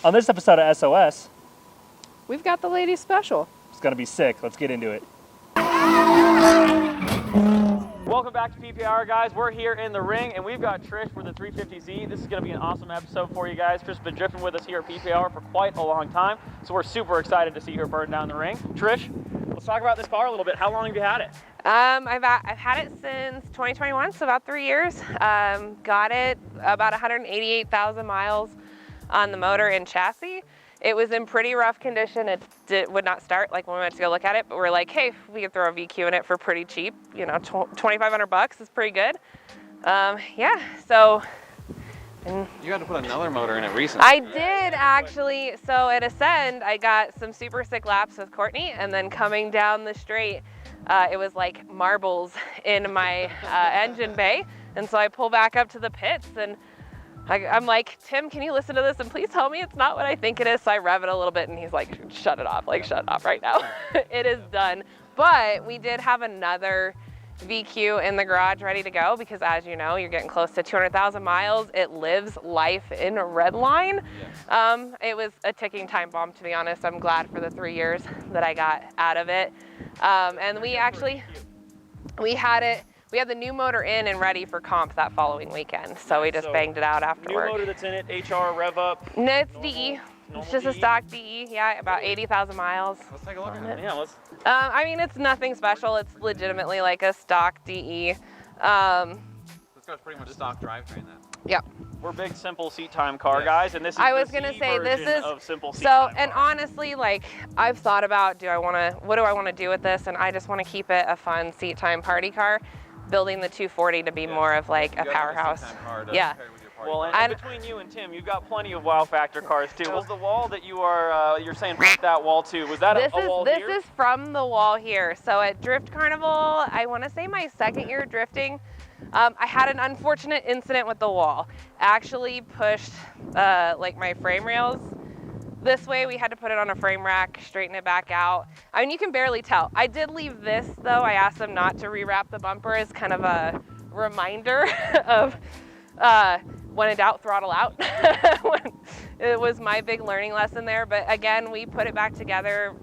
On this episode of SOS, we've got the ladies special. It's gonna be sick. Let's get into it. Welcome back to PPIR, guys. We're here in the ring, and we've got Trish for the 350Z. This is going to be an awesome episode for you guys. Trish has been drifting with us here at PPIR for quite a long time, so we're super excited to see her burn down the ring. Trish, let's talk about this car a little bit. How long have you had it? I've had it since 2021, so about 3 years. Got it about 188,000 miles on the motor and chassis. It was in pretty rough condition. It would not start like when we went to go look at it, but we're like, hey, we could throw a VQ in it for pretty cheap. You know, 2,500 bucks is pretty good. Yeah, so. You had to put another motor in it recently. I did actually. So at Ascend, I got some super sick laps with Courtney, and then coming down the straight, it was like marbles in my engine bay. And so I pull back up to the pits and I'm like, Tim, can you listen to this and please tell me it's not what I think it is? So I rev it a little bit and he's like, shut it off right now. It is done. But we did have another VQ in the garage ready to go because, as you know, you're getting close to 200,000 miles. It lives life in Redline. Yes. It was a ticking time bomb, to be honest. I'm glad for the 3 years that I got out of it. And we had the new motor in and ready for comp that following weekend. So we just banged it out afterward. New motor that's in it, HR, rev up? No, it's DE. It's just a stock DE, yeah, about 80,000 miles. Let's take a look at it. Yeah, let's. I mean, it's nothing special. It's legitimately like a stock DE. This car's pretty much stock drivetrain then. Yep. We're big simple seat time car guys, and this is I was gonna say this is of simple seat so. time And car. honestly, like I've thought about, what do I want to do with this? And I just want to keep it a fun seat time party car. Building the 240 to be more of like a powerhouse. Yeah. Well, and between you and Tim, you've got plenty of wow factor cars too. Was the wall that you are you're saying that wall too? Was that a wall here? This is from the wall here. So at Drift Carnival, I want to say my second year drifting, I had an unfortunate incident with the wall. Actually pushed like my frame rails this way. We had to put it on a frame rack, straighten it back out. I mean, you can barely tell. I did leave this though. I asked them not to rewrap the bumper as kind of a reminder of when in doubt, throttle out. It was my big learning lesson there. But again, we put it back together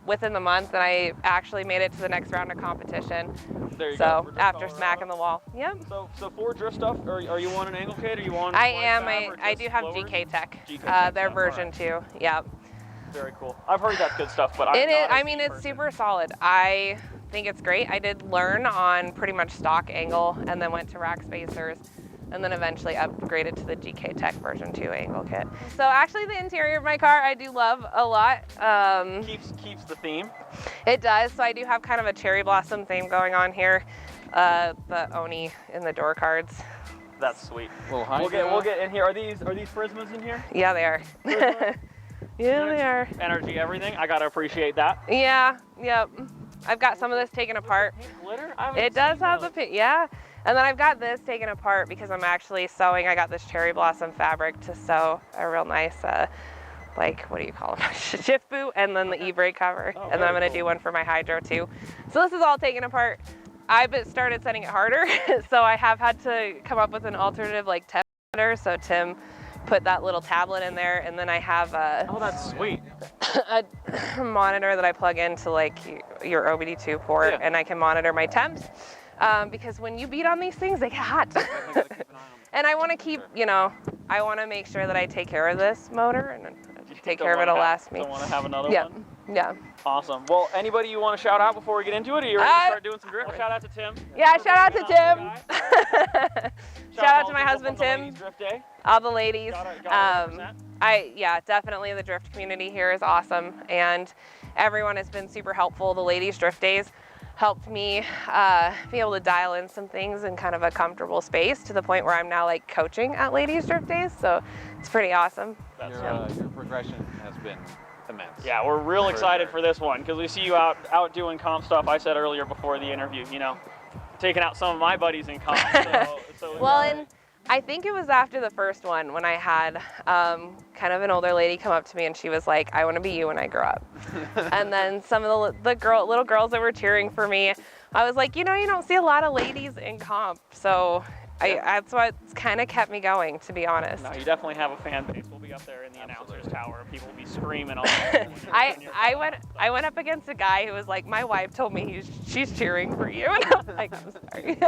within the month, and I actually made it to the next round of competition. There you go. So after smacking the wall. Yep. So for drift stuff, are you on an angle kit? Are you on? I am. I do have GK Tech. Their version 2. Yep. Very cool. I've heard that's good stuff, but it's super solid. I think it's great. I did learn on pretty much stock angle, and then went to rack spacers, and then eventually upgraded to the GK Tech version 2 angle kit. So actually the interior of my car I do love a lot. Keeps the theme. It does. So I do have kind of a cherry blossom theme going on here. The Oni in the door cards. That's sweet. We'll get in here. Are these Prismas in here? Yeah, they are. Yeah, they are. Energy, everything. I gotta appreciate that. Yeah, yep. I've got some of this taken apart. Glitter? It does have the pink, yeah. And then I've got this taken apart because I'm actually sewing. I got this cherry blossom fabric to sew a real nice, like, what do you call them? Shift boot, and then the e-brake cover. And then I'm gonna do one for my hydro too. So this is all taken apart. I started setting it harder. So I have had to come up with an alternative like temp monitor. So Tim put that little tablet in there, and then I have oh, that's sweet. a monitor that I plug into like your OBD2 port, and I can monitor my temps. Because when you beat on these things, they get hot. And I want to keep, I want to make sure that I take care of this motor and take care of it. It'll last me. Don't want to have another one? Yeah. Awesome. Well, anybody you want to shout out before we get into it, or you ready to start doing some drifting? Shout out to Tim. Yeah, shout out to Tim. Shout out to my husband, Tim. All the ladies. Definitely the drift community here is awesome, and everyone has been super helpful. The ladies drift days helped me be able to dial in some things in kind of a comfortable space to the point where I'm now like coaching at ladies drift days, so it's pretty awesome. Your progression has been immense. Yeah, we're real excited for this one because we see you out doing comp stuff. I said earlier before the interview, taking out some of my buddies in comp. Well, and I think it was after the first one when I had kind of an older lady come up to me and she was like, I want to be you when I grow up. And then some of the little girls that were cheering for me, I was like, you don't see a lot of ladies in comp. So That's what's kind of kept me going, to be honest. No, you definitely have a fan base. We'll be up there in the announcer's tower, and people will be screaming all I went up against a guy who was like, my wife told me she's cheering for you, and I was like, I'm sorry.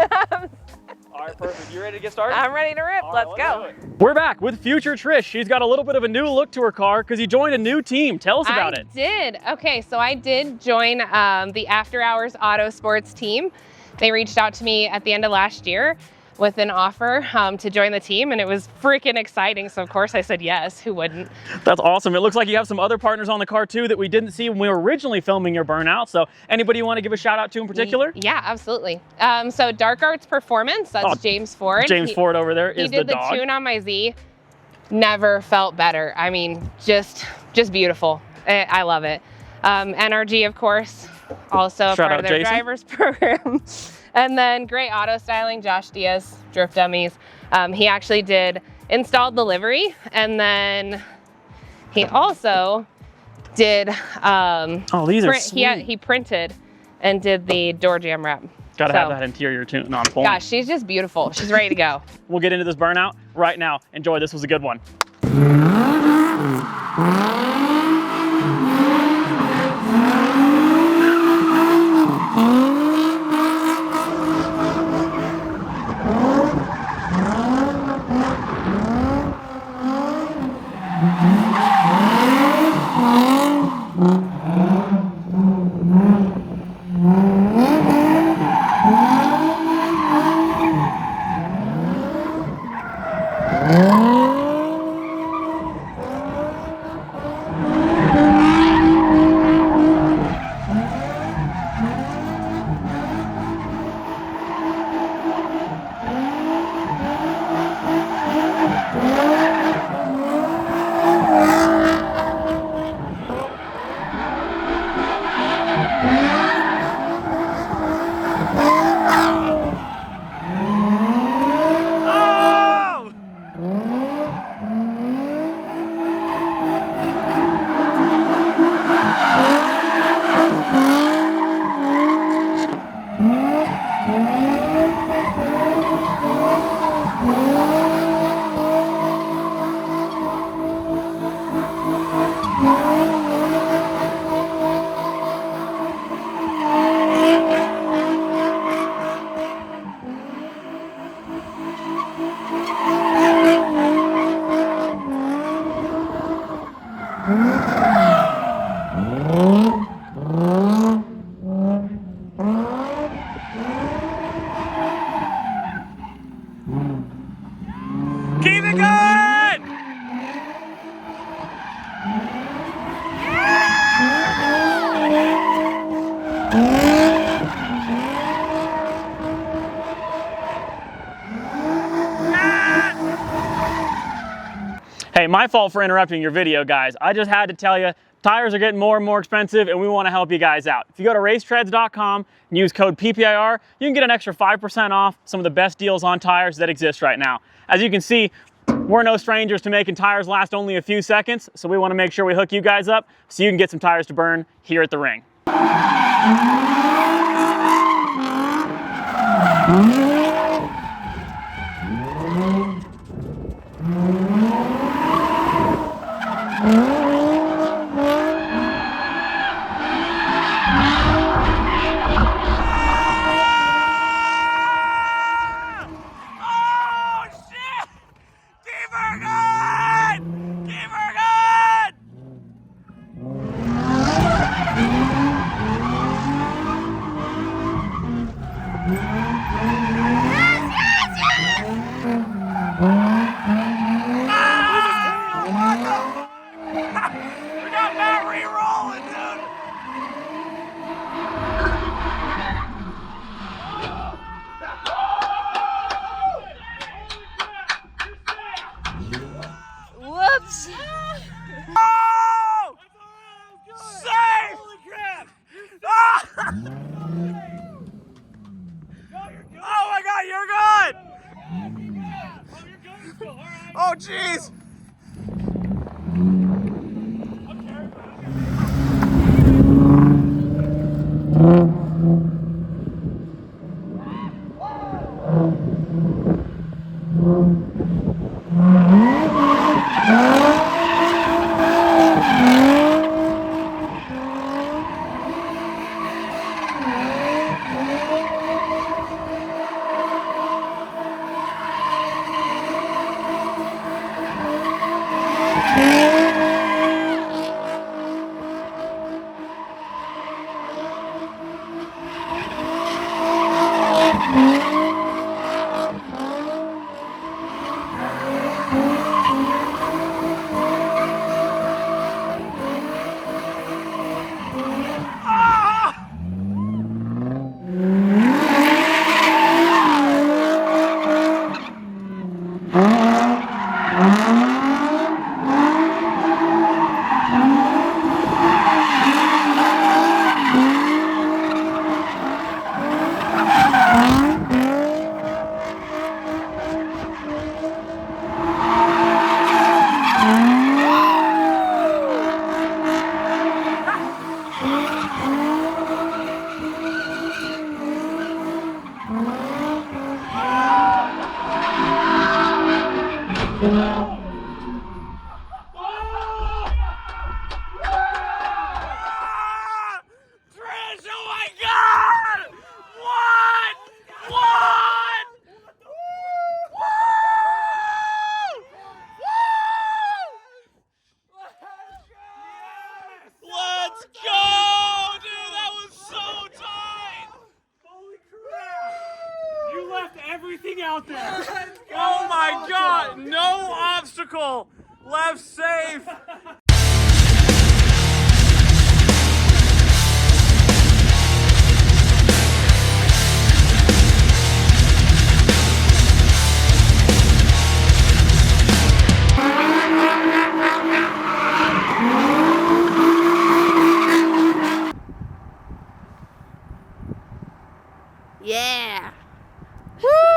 All right, perfect. You ready to get started? I'm ready to rip. Right, let's go. We're back with future Trish. She's got a little bit of a new look to her car because you joined a new team. Tell us about it. I did. Okay, so I did join the After Hours Auto Sports team. They reached out to me at the end of last year with an offer to join the team, and it was freaking exciting. So of course I said yes, who wouldn't? That's awesome. It looks like you have some other partners on the car too that we didn't see when we were originally filming your burnout. So anybody you want to give a shout out to in particular? Yeah, absolutely. So Dark Arts Performance, that's James Ford. James Ford over there is the dog. He did the tune on my Z. Never felt better. I mean, just beautiful. I love it. NRG, of course, also Shout part out of their Jason. drivers program. And then Great Auto Styling, Josh Diaz, Drift Dummies. He actually installed the livery, and then he also did, these are sweet. he printed and did the door jamb wrap. Gotta have that interior tune on point. Gosh, she's just beautiful. She's ready to go. We'll get into this burnout right now. Enjoy, this was a good one. Keep it going! Hey, my fault for interrupting your video, guys. I just had to tell you, tires are getting more and more expensive, and we want to help you guys out. If you go to racetreads.com and use code PPIR, you can get an extra 5% off some of the best deals on tires that exist right now. As you can see, we're no strangers to making tires last only a few seconds, so we want to make sure we hook you guys up so you can get some tires to burn here at the ring. Whoops! Oh! Safe! Holy crap! Ah! Oh my God, you're good! Oh, you're good still. All right. Oh jeez! Let's go, dude. That was so tight. Holy crap! You left everything out there. Oh my God! No obstacle left safe. Yeah. Woo!